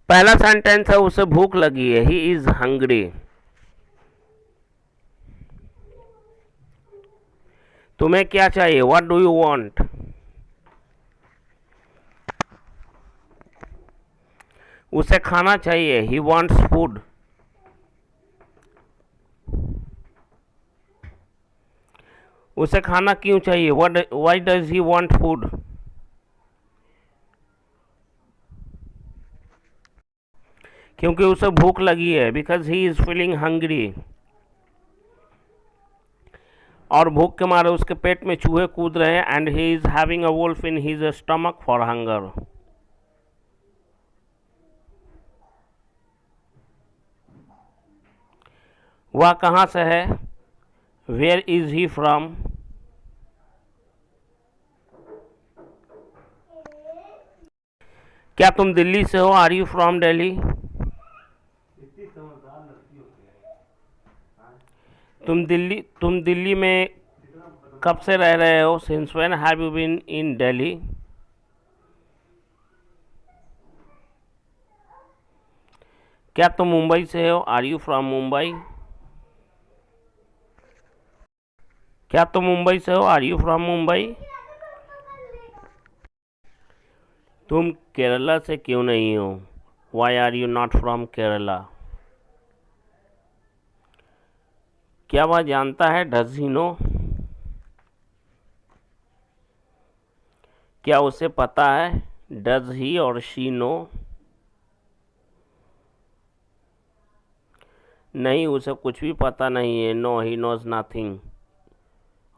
पहला सेंटेंस है उसे भूख लगी है, ही इज हंग्री। तुम्हें क्या चाहिए, व्हाट डू यू वांट। उसे खाना चाहिए, ही वांट्स फूड। उसे खाना क्यों चाहिए, why does he want food. क्योंकि उसे भूख लगी है, because he is feeling hungry. और भूख के मारे उसके पेट में चूहे कूद रहे हैं, and he is having a wolf in his stomach for hunger. वह कहाँ से है, वेयर इज ही फ्रॉम। क्या तुम दिल्ली से हो, आर यू फ्रॉम दिल्ली। तुम दिल्ली में कब से रह रहे हो, since when have you been in Delhi. क्या तुम मुंबई से हो, आर यू फ्रॉम मुंबई। क्या तुम मुंबई से हो, आर यू फ्रॉम मुंबई। तुम केरला से क्यों नहीं हो, why are you not from Kerala. क्या वह जानता है, डज ही नो। क्या उसे पता है, डज ही और शी नो। नहीं, उसे कुछ भी पता नहीं है, नो ही नोज नथिंग।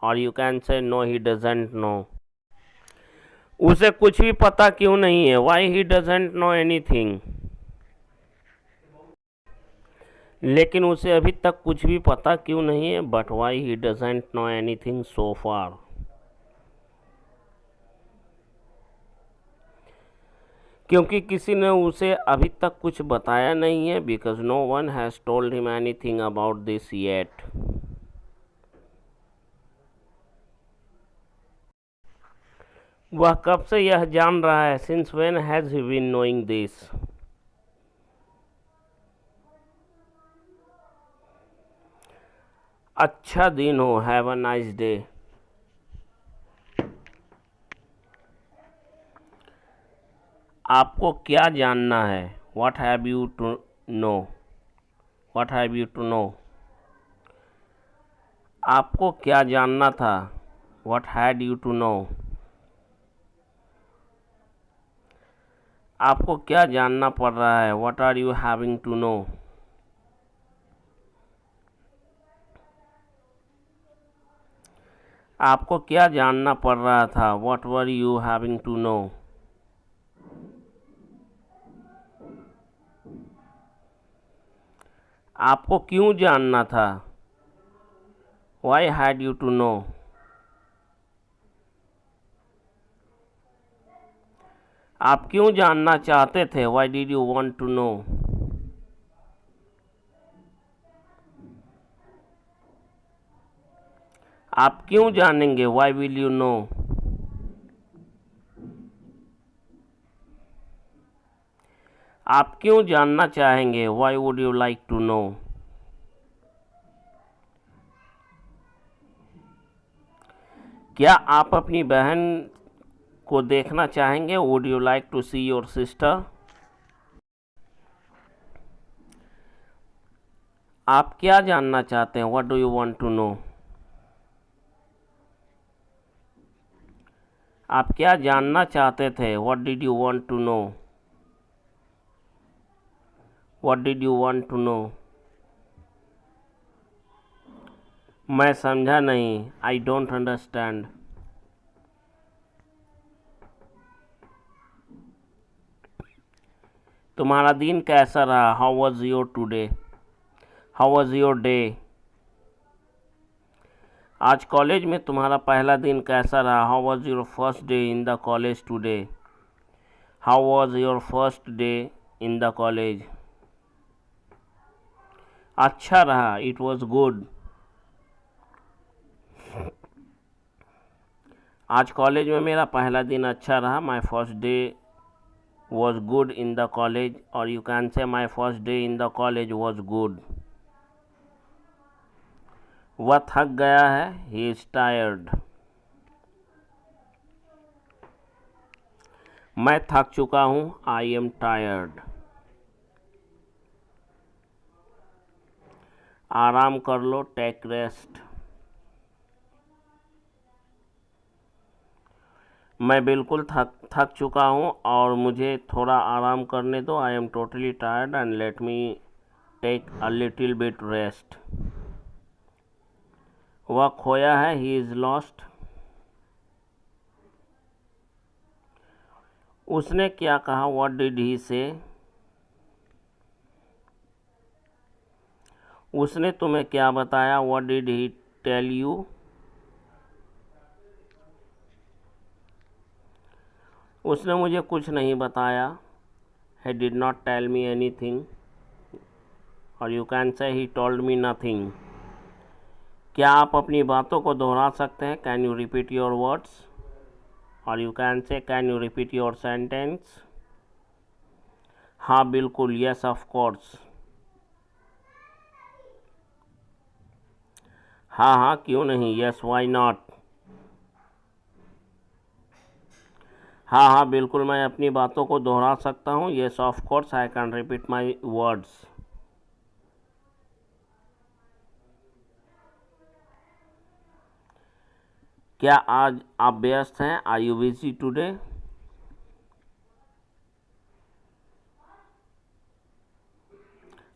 और you can say no he doesn't know. उसे कुछ भी पता क्यों नहीं है, why he doesn't know anything. लेकिन उसे अभी तक कुछ भी पता क्यों नहीं है, but why he doesn't know anything so far. क्योंकि किसी ने उसे अभी तक कुछ बताया नहीं है, because no one has told him anything about this yet. वह कब से यह जान रहा है, since when has he been knowing this. अच्छा दिन हो, हैव अ नाइस डे। आपको क्या जानना है, what have you to know. What have you to know. आपको क्या जानना था, what had you to know. आपको क्या जानना पड़ रहा है, what are you having to know. आपको क्या जानना पड़ रहा था, what were you having to know. आपको क्यों जानना था, why had you to know. आप क्यों जानना चाहते थे, why did you want to know. आप क्यों जानेंगे, वाई विल यू नो। आप क्यों जानना चाहेंगे, why would you like to know. क्या आप अपनी बहन को देखना चाहेंगे, would you like to see your sister. आप क्या जानना चाहते हैं, what do you want to know. आप क्या जानना चाहते थे, what did you want to know. What did you want to know. मैं समझा नहीं, आई डोंट अंडरस्टैंड। तुम्हारा दिन कैसा रहा, how was your today. How was your day. आज कॉलेज में तुम्हारा पहला दिन कैसा रहा, how was your first day in the college today. How was your first day in the college. अच्छा रहा, इट वॉज गुड। आज कॉलेज में मेरा पहला दिन अच्छा रहा, my first day was good in the college, or you can say my first day in the college was good. वह थक गया है, he is tired. मैं थक चुका हूँ, I am tired. आराम कर लो, टेक रेस्ट. मैं बिल्कुल थक चुका हूँ और मुझे थोड़ा आराम करने दो. I am totally tired and let me take a little bit rest. वह खोया है, ही इज़ लॉस्ट. उसने क्या कहा, व्हाट डिड ही से. उसने तुम्हें क्या बताया, what did he tell you. उसने मुझे कुछ नहीं बताया, he did not tell me anything, और you can say he told me nothing. क्या आप अपनी बातों को दोहरा सकते हैं, can you repeat your words, और you can say can you repeat your sentence. हाँ बिल्कुल, yes of course. हाँ हाँ क्यों नहीं, yes why not. हाँ हाँ बिल्कुल, मैं अपनी बातों को दोहरा सकता हूँ, yes of course I can repeat my words. क्या आज आप व्यस्त हैं, आर यू बिजी टुडे.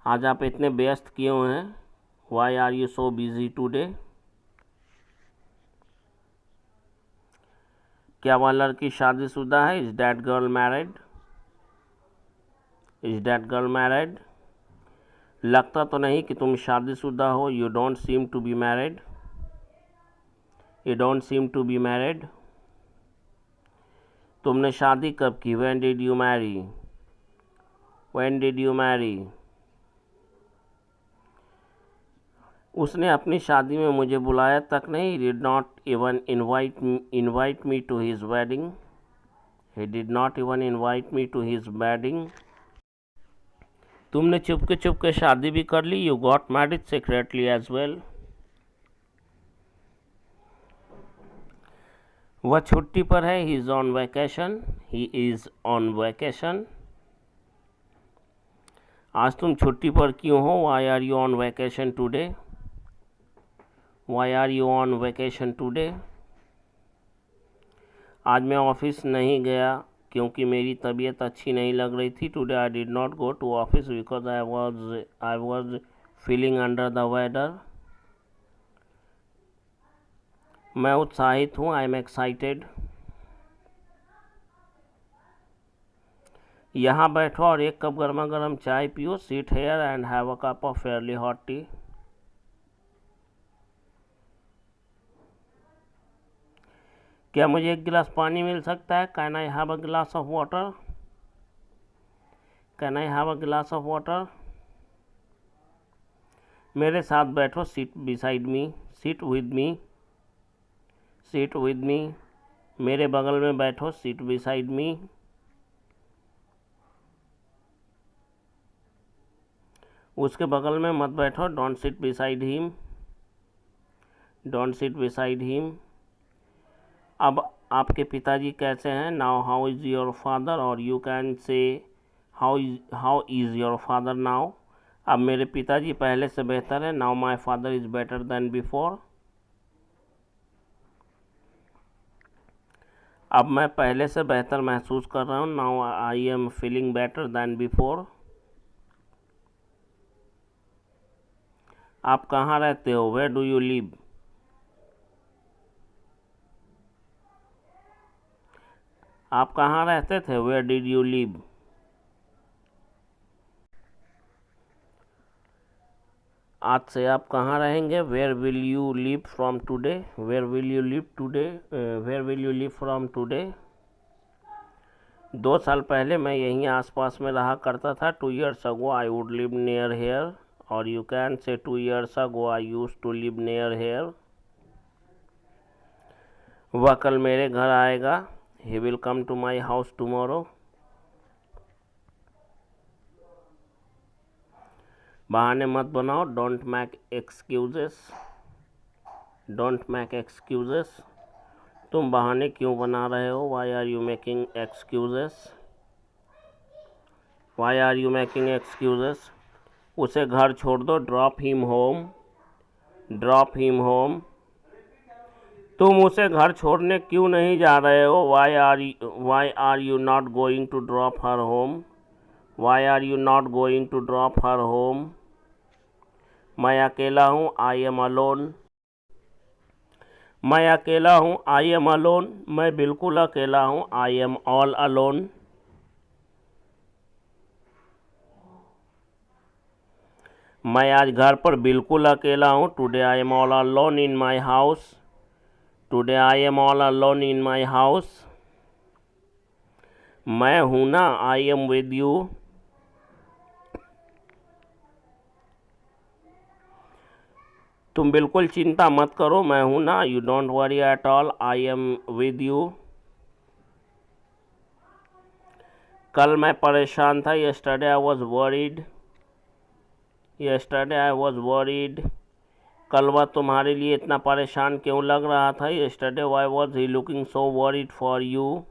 आज आप इतने व्यस्त क्यों हैं, why are you so busy today. क्या वह लड़की शादीशुदा है, is that girl married. Is that girl married. लगता तो नहीं कि तुम शादीशुदा हो, you don't seem to be married. You don't seem to be married. तुमने शादी कब की, when did you marry. When did you marry. उसने अपनी शादी में मुझे बुलाया तक नहीं, he did not even invite me to his wedding. He did not even invite me to his wedding. तुमने चुपके शादी भी कर ली, you got married secretly as well. वह छुट्टी पर है, he is on vacation. He is on vacation. आज तुम छुट्टी पर क्यों हो, why are you on vacation today. Why are you on vacation today. आज मैं ऑफिस नहीं गया क्योंकि मेरी तबीयत अच्छी नहीं लग रही थी. Today I did not go to office because I was feeling under the weather. मैं उत्साहित हूँ, आई एम एक्साइटेड. यहाँ बैठो और एक कप गर्मा गर्म चाय पियो. Seat here and have a cup of fairly hot tea. क्या मुझे एक गिलास पानी मिल सकता है, कैन आई हैव अ गिलास of water. Can I have a गिलास ऑफ वाटर. मेरे साथ बैठो, seat beside me. Seat with me. Seat with me. मेरे बगल में बैठो, सीट बिसाइड मी. उसके बगल में मत बैठो, don't sit beside him. Don't sit beside him. अब आपके पिताजी कैसे हैं, now how is your father, और you can say how is your father now. अब मेरे पिताजी पहले से बेहतर है, now my father is better than before. अब मैं पहले से बेहतर महसूस कर रहा हूँ, now I am feeling better than before. आप कहाँ रहते हो, वेयर डू यू लिव. आप कहाँ रहते थे, वेयर डिड यू लिव. आज से आप कहाँ रहेंगे, where will you live from today. Where will you live today. Where will you live from today. 2 साल पहले मैं यहीं आसपास में रहा करता था. 2 years ago I would live near here, और you can say 2 years ago I use to live near here. वह कल मेरे घर आएगा, he will come to my house tomorrow. बहाने मत बनाओ, don't make excuses, don't make excuses. तुम बहाने क्यों बना रहे हो? Why are you making excuses, why are you making excuses. उसे घर छोड़ दो, drop him home, drop him home. तुम उसे घर छोड़ने क्यों नहीं जा रहे हो? Why are you not going to drop her home, why are you not going to drop her home. मैं अकेला हूँ, आई एम अलोन, मैं अकेला हूँ, आई एम अलोन। मैं बिल्कुल अकेला हूँ, आई एम ऑल अलोन। मैं आज घर पर बिल्कुल अकेला हूँ, today I am all alone in my house, today I am all alone in my house. मैं हूँ ना, आई एम विद यू, तुम बिल्कुल चिंता मत करो, मैं हूँ ना, you don't worry at all, I am with you. कल मैं परेशान था, yesterday I was worried, yesterday I was worried. कल वह तुम्हारे लिए इतना परेशान क्यों लग रहा था? Yesterday why was he looking so worried for you,